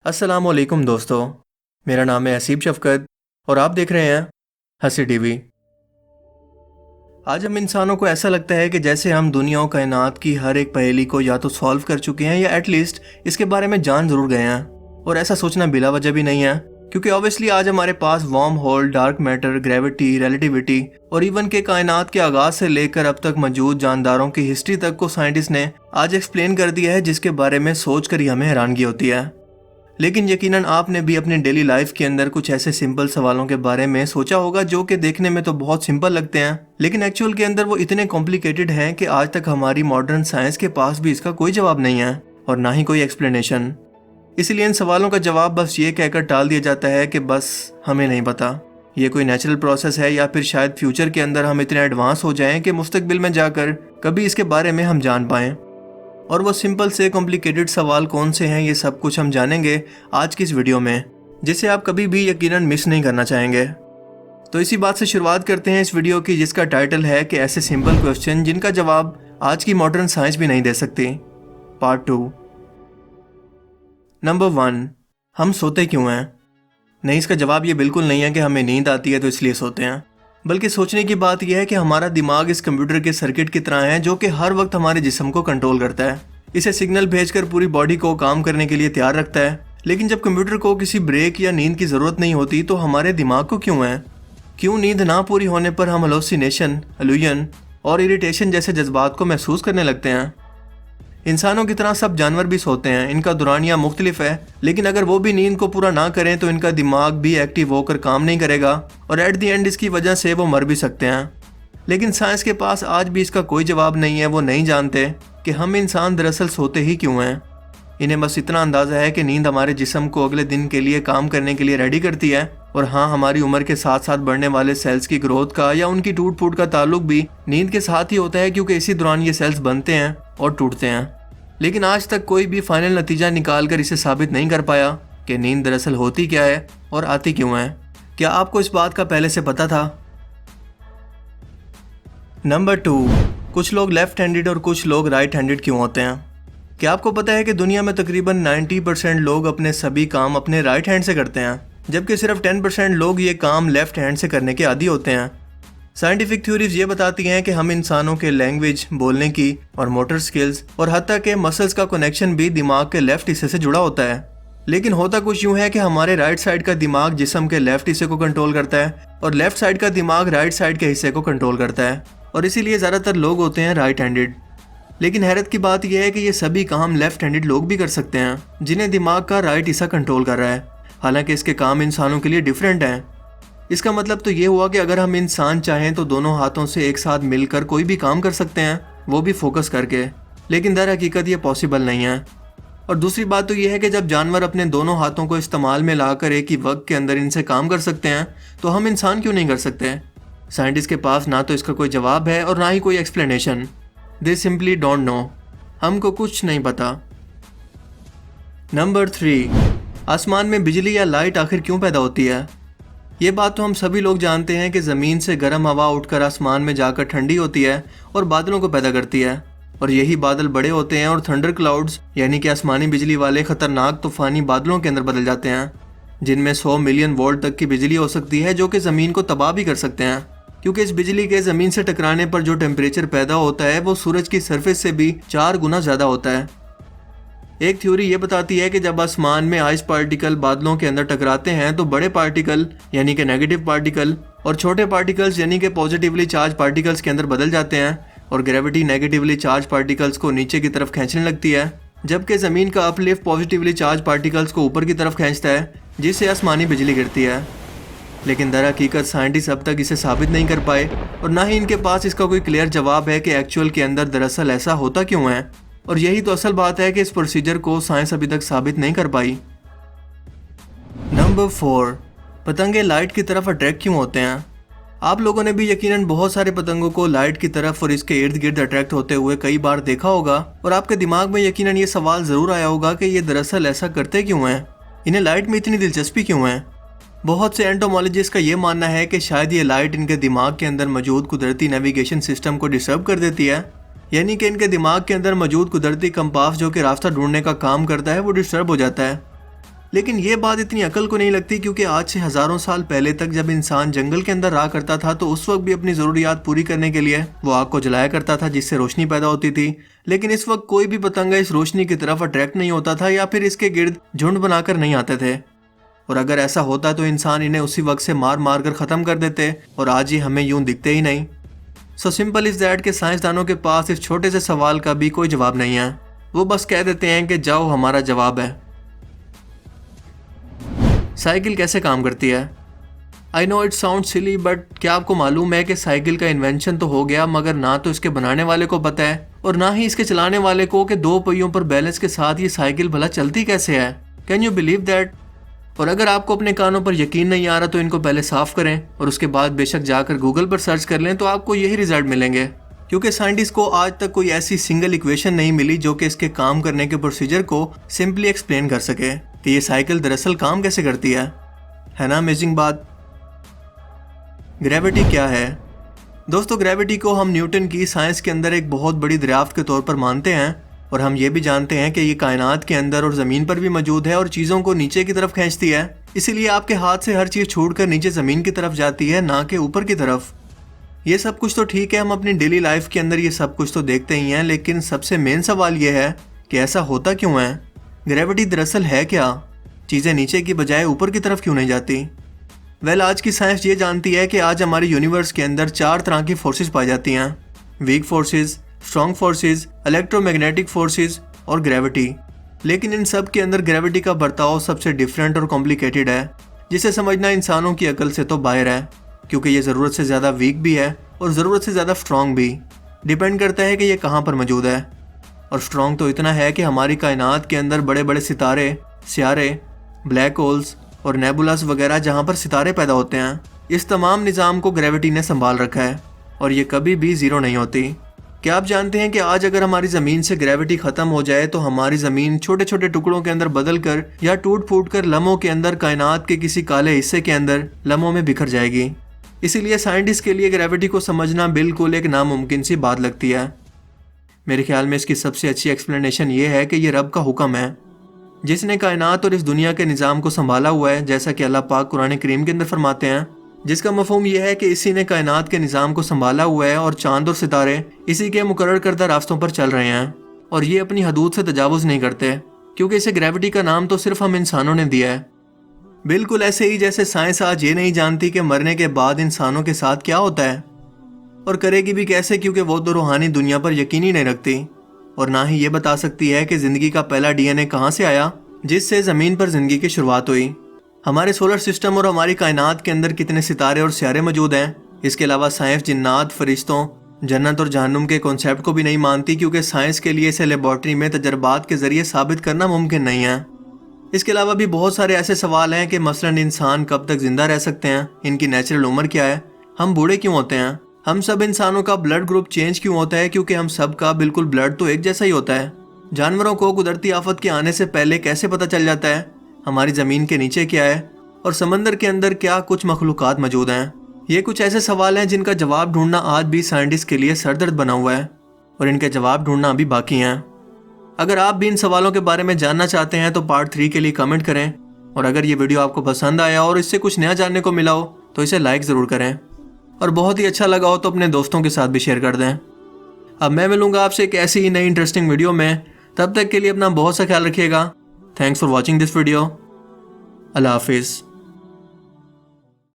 अस्सलामुअलैकुम दोस्तों, मेरा नाम है हसीब शफ़क़त और आप देख रहे हैं हंसी टीवी। आज हम इंसानों को ऐसा लगता है कि जैसे हम दुनिया और कायनात की हर एक पहेली को या तो सॉल्व कर चुके हैं या एटलीस्ट इसके बारे में जान ज़रूर गए हैं। और ऐसा सोचना बिला वजह भी नहीं है, क्योंकि ऑब्वियसली आज हमारे पास wormhole, dark matter, gravity, relativity और इवन के कायनात के आगाज़ से लेकर अब तक मौजूद जानदारों की हिस्ट्री तक को साइंटिस्ट ने आज एक्सप्लेन कर दिया है, जिसके बारे में सोच कर ही हमें हैरानगी होती है। लेकिन यकीनन आपने भी अपनी डेली लाइफ के अंदर कुछ ऐसे सिंपल सवालों के बारे में सोचा होगा जो कि देखने में तो बहुत सिंपल लगते हैं, लेकिन एक्चुअल के अंदर वो इतने कॉम्प्लिकेटेड हैं कि आज तक हमारी मॉडर्न साइंस के पास भी इसका कोई जवाब नहीं है और ना ही कोई एक्सप्लेनेशन। इसलिए इन सवालों का जवाब बस ये कहकर टाल दिया जाता है कि बस हमें नहीं पता, ये कोई नेचुरल प्रोसेस है या फिर शायद फ्यूचर के अंदर हम इतने एडवांस हो जाएं कि मुस्तकबिल में जाकर कभी इसके बारे में हम जान पाएं। और वो सिंपल से कॉम्प्लिकेटेड सवाल कौन से हैं, ये सब कुछ हम जानेंगे आज की इस वीडियो में, जिसे आप कभी भी यकीनन मिस नहीं करना चाहेंगे। तो इसी बात से शुरुआत करते हैं इस वीडियो की, जिसका टाइटल है कि ऐसे सिंपल क्वेश्चन जिनका जवाब आज की मॉडर्न साइंस भी नहीं दे सकती, पार्ट 2। नंबर 1, हम सोते क्यों हैं? नहीं, इसका जवाब ये बिल्कुल नहीं है कि हमें नींद आती है तो इसलिए सोते हैं, बल्कि सोचने की बात यह है कि हमारा दिमाग इस कंप्यूटर के सर्किट की तरह है जो कि हर वक्त हमारे जिस्म को कंट्रोल करता है। इसे सिग्नल भेजकर पूरी बॉडी को काम करने के लिए तैयार रखता है। लेकिन जब कंप्यूटर को किसी ब्रेक या नींद की ज़रूरत नहीं होती तो हमारे दिमाग को क्यों है? क्यों नींद ना पूरी होने पर हम हेलुसिनेशन, इल्यूजन और इरिटेशन जैसे जज्बात को महसूस करने लगते हैं? इंसानों की तरह सब जानवर भी सोते हैं, इनका दौरानिया मुख्तलिफ है, लेकिन अगर वो भी नींद को पूरा ना करें तो इनका दिमाग भी एक्टिव होकर काम नहीं करेगा और एट दी एंड इसकी वजह से वो मर भी सकते हैं। लेकिन साइंस के पास आज भी इसका कोई जवाब नहीं है। वो नहीं जानते कि हम इंसान दरअसल सोते ही क्यों हैं। इन्हें बस इतना अंदाज़ा है कि नींद हमारे जिस्म को अगले दिन के लिए काम करने के लिए रेडी करती है। और हाँ, हमारी उम्र के साथ साथ बढ़ने वाले सेल्स की ग्रोथ का या उनकी टूट फूट का ताल्लुक भी नींद के साथ ही होता है, क्योंकि इसी दौरान ये सेल्स बनते हैं और टूटते हैं। लेकिन आज तक कोई भी फाइनल नतीजा निकाल कर इसे साबित नहीं कर पाया कि नींद दरअसल होती क्या है और आती क्यों है। क्या आपको इस बात का पहले से पता था? नंबर 2, कुछ लोग लेफ्ट हैंडेड और कुछ लोग राइट हैंडेड क्यों होते हैं? क्या आपको पता है कि दुनिया में तकरीबन 90% लोग अपने सभी काम अपने राइट हैंड से करते हैं, जबकि सिर्फ 10% लोग ये काम लेफ्ट हैंड से करने के आदी होते हैं। साइंटिफिक थ्योरीज ये बताती हैं कि हम इंसानों के लैंग्वेज, बोलने की और मोटर स्किल्स और हत्ता के मसल्स का कनेक्शन भी दिमाग के लेफ्ट हिस्से से जुड़ा होता है। लेकिन होता कुछ यूं है कि हमारे राइट साइड का दिमाग जिस्म के लेफ्ट हिस्से को कंट्रोल करता है और लेफ्ट साइड का दिमाग राइट साइड के हिस्से को कंट्रोल करता है, और इसीलिए ज़्यादातर लोग होते हैं राइट हैंडेड। लेकिन हैरत की बात यह है कि ये सभी काम लेफ्ट हैंडेड लोग भी कर सकते हैं जिन्हें दिमाग का राइट हिस्सा कंट्रोल कर रहा है। हालांकि इसके काम इंसानों के लिए डिफरेंट हैं। इसका मतलब तो ये हुआ कि अगर हम इंसान चाहें तो दोनों हाथों से एक साथ मिलकर कोई भी काम कर सकते हैं, वो भी फोकस करके। लेकिन दर हकीकत ये पॉसिबल नहीं है। और दूसरी बात तो ये है कि जब जानवर अपने दोनों हाथों को इस्तेमाल में लाकर एक ही वक्त के अंदर इनसे काम कर सकते हैं, तो हम इंसान क्यों नहीं कर सकते? साइंटिस्ट के पास ना तो इसका कोई जवाब है और ना ही कोई explanation. They simply don't know. हमको कुछ नहीं पता। नंबर 3, आसमान में बिजली या लाइट आखिर क्यों पैदा होती है? ये बात तो हम सभी लोग जानते हैं कि ज़मीन से गर्म हवा उठकर आसमान में जाकर ठंडी होती है और बादलों को पैदा करती है, और यही बादल बड़े होते हैं और थंडर क्लाउड्स यानी कि आसमानी बिजली वाले खतरनाक तूफानी बादलों के अंदर बदल जाते हैं, जिनमें 100 मिलियन वोल्ट तक की बिजली हो सकती है, जो कि ज़मीन को तबाह भी कर सकते हैं। क्योंकि इस बिजली के ज़मीन से टकराने पर जो टेम्परेचर पैदा होता है वो सूरज की सरफेस से भी 4 गुना ज़्यादा होता है। एक थ्योरी ये बताती है कि जब आसमान में आइस पार्टिकल बादलों के अंदर टकराते हैं तो बड़े पार्टिकल यानी कि नेगेटिव पार्टिकल और छोटे पार्टिकल्स यानी कि पॉजिटिवली चार्ज पार्टिकल्स के अंदर बदल जाते हैं, और ग्रेविटी नेगेटिवली चार्ज पार्टिकल्स को नीचे की तरफ खींचने लगती है, जबकि ज़मीन का अपलिफ्ट पॉजिटिवली चार्ज पार्टिकल्स को ऊपर की तरफ खींचता है, जिससे आसमानी बिजली गिरती है। लेकिन दर हकीकत साइंटिस्ट अब तक इसे साबित नहीं कर पाए और ना ही इनके पास इसका कोई क्लियर जवाब है कि एक्चुअल के अंदर दरअसल ऐसा होता क्यों है। और यही तो असल बात है कि इस प्रोसीजर को साइंस अभी तक साबित नहीं कर पाई। नंबर 4, पतंगे लाइट की तरफ अट्रैक्ट क्यों होते हैं? आप लोगों ने भी यकीनन बहुत सारे पतंगों को लाइट की तरफ और इसके इर्द गिर्द अट्रैक्ट होते हुए कई बार देखा होगा, और आपके दिमाग में यकीनन ये सवाल ज़रूर आया होगा कि ये दरअसल ऐसा करते क्यों हैं, इन्हें लाइट में इतनी दिलचस्पी क्यों है। बहुत से एंटोमोलॉजिस्ट का ये मानना है कि शायद ये लाइट इनके दिमाग के अंदर मौजूद कुदरती नेविगेशन सिस्टम को डिस्टर्ब कर देती है, यानी कि इनके दिमाग के अंदर मौजूद कुदरती कंपास जो कि रास्ता ढूंढने का काम करता है वो डिस्टर्ब हो जाता है। लेकिन ये बात इतनी अकल को नहीं लगती, क्योंकि आज से हज़ारों साल पहले तक जब इंसान जंगल के अंदर रहा करता था तो उस वक्त भी अपनी ज़रूरियात पूरी करने के लिए वो आग को जलाया करता था, जिससे रोशनी पैदा होती थी। लेकिन इस वक्त कोई भी पतंगा इस रोशनी की तरफ अट्रैक्ट नहीं होता था या फिर इसके गिर्द झुंड बनाकर नहीं आते थे। और अगर ऐसा होता तो इंसान इन्हें उसी वक्त से मार मार कर ख़त्म कर देते और आज ये हमें यूं दिखते ही नहीं। सो सिंपल इज़ दैट कि साइंसदानों के पास इस छोटे से सवाल का भी कोई जवाब नहीं है। वो बस कह देते हैं कि जाओ, हमारा जवाब है। साइकिल कैसे काम करती है? I know it sound silly, but क्या आपको मालूम है कि साइकिल का इन्वेंशन तो हो गया, मगर ना तो इसके बनाने वाले को पता है और ना ही इसके चलाने वाले को कि दो पहियों पर बैलेंस के साथ ये साइकिल भला चलती कैसे है। Can you believe that? और अगर आपको अपने कानों पर यकीन नहीं आ रहा तो इनको पहले साफ करें और उसके बाद बेशक जाकर गूगल पर सर्च कर लें, तो आपको यही रिजल्ट मिलेंगे। क्योंकि साइंटिस्ट को आज तक कोई ऐसी सिंगल इक्वेशन नहीं मिली जो कि इसके काम करने के प्रोसीजर को सिंपली एक्सप्लेन कर सके कि ये साइकिल दरअसल काम कैसे करती है ना अमेजिंग बात। ग्रेविटी क्या है? दोस्तों, ग्रेविटी को हम न्यूटन की साइंस के अंदर एक बहुत बड़ी दरियाफ्त के तौर पर मानते हैं और हम ये भी जानते हैं कि ये कायनात के अंदर और ज़मीन पर भी मौजूद है और चीज़ों को नीचे की तरफ खींचती है। इसीलिए आपके हाथ से हर चीज़ छूटकर नीचे ज़मीन की तरफ जाती है, ना कि ऊपर की तरफ। ये सब कुछ तो ठीक है, हम अपनी डेली लाइफ के अंदर ये सब कुछ तो देखते ही हैं, लेकिन सबसे मेन सवाल ये है कि ऐसा होता क्यों है? ग्रेविटी दरअसल है क्या? चीज़ें नीचे की बजाय ऊपर की तरफ क्यों नहीं जाती? वेल, आज की साइंस ये जानती है कि आज हमारे यूनिवर्स के अंदर 4 तरह की फोर्सेस पाई जाती हैं: weak forces, strong forces, electromagnetic forces और ग्रेविटी। लेकिन इन सब के अंदर ग्रेविटी का बर्ताव सबसे डिफरेंट और कॉम्प्लिकेटेड है, जिसे समझना इंसानों की अकल से तो बाहर है, क्योंकि ये ज़रूरत से ज़्यादा वीक भी है और ज़रूरत से ज़्यादा स्ट्रॉन्ग भी। डिपेंड करता है कि ये कहाँ पर मौजूद है। और स्ट्रॉन्ग तो इतना है कि हमारी कायनात के अंदर बड़े बड़े सितारे, स्यारे, ब्लैक होल्स और नेबुलास वगैरह जहाँ पर सितारे पैदा होते हैं, इस तमाम निज़ाम को ग्रेविटी ने संभाल रखा है और ये कभी भी ज़ीरो नहीं होती। क्या आप जानते हैं कि आज अगर हमारी ज़मीन से ग्रेविटी ख़त्म हो जाए तो हमारी ज़मीन छोटे छोटे टुकड़ों के अंदर बदल कर या टूट फूट कर लम्हों के अंदर कायनात के किसी काले हिस्से के अंदर लम्हों में बिखर जाएगी। इसीलिए साइंटिस्ट के लिए ग्रेविटी को समझना बिल्कुल एक नामुमकिन सी बात लगती है। मेरे ख्याल में इसकी सबसे अच्छी एक्सप्लेनेशन ये है कि ये रब का हुक्म है, जिसने कायनात और इस दुनिया के निज़ाम को संभाला हुआ है, जैसा कि अल्लाह पाक कुरान करीम के अंदर फरमाते हैं, जिसका मफहूम यह है कि इसी ने कायनात के निज़ाम को संभाला हुआ है और चांद और सितारे इसी के मुकर्रर करदा रास्तों पर चल रहे हैं और ये अपनी हदूद से तजावुज़ नहीं करते, क्योंकि इसे ग्रेविटी का नाम तो सिर्फ हम इंसानों ने दिया है। बिल्कुल ऐसे ही जैसे साइंस आज ये नहीं जानती कि मरने के बाद इंसानों के साथ क्या होता है और करेगी भी कैसे, क्योंकि वो तो रूहानी दुनिया पर यकीन ही नहीं रखती और ना ही ये बता सकती है कि ज़िंदगी का पहला डीएनए कहाँ से आया जिससे ज़मीन पर ज़िंदगी की शुरुआत हुई। हमारे सोलर सिस्टम और हमारी कायनात के अंदर कितने सितारे और स्यारे मौजूद हैं। इसके अलावा साइंस जिन्नात, फरिश्तों, जन्नत और जहन्नुम के कॉन्सेप्ट को भी नहीं मानती, क्योंकि साइंस के लिए इसे लेबॉर्ट्री में तजर्बात के ज़रिए साबित करना मुमकिन नहीं है। इसके अलावा भी बहुत सारे ऐसे सवाल हैं कि मसलन इंसान कब तक ज़िंदा रह सकते हैं, इनकी नेचुरल उम्र क्या है, हम बूढ़े क्यों होते हैं, हम सब इंसानों का ब्लड ग्रुप चेंज क्यों होता है, क्योंकि हम सब का बिल्कुल ब्लड तो एक जैसा ही होता है। जानवरों को कुदरती आफत के आने से पहले कैसे पता चल जाता है हमारी ज़मीन के नीचे क्या है और समंदर के अंदर क्या कुछ मखलूक़ात मौजूद हैं। ये कुछ ऐसे सवाल हैं जिनका जवाब ढूंढना आज भी साइंटिस्ट के लिए सरदर्द बना हुआ है और इनके जवाब ढूंढना अभी बाकी हैं। अगर आप भी इन सवालों के बारे में जानना चाहते हैं तो पार्ट 3 के लिए कमेंट करें और अगर ये वीडियो आपको पसंद आया और इससे कुछ नया जानने को मिला हो तो इसे लाइक ज़रूर करें और बहुत ही अच्छा लगा हो तो अपने दोस्तों के साथ भी शेयर कर दें। अब मैं मिलूंगा आपसे एक ऐसी ही नई इंटरेस्टिंग वीडियो में, तब तक के लिए अपना बहुत सा ख्याल रखिएगा। Thanks for watching this video. Allah हाफिज़।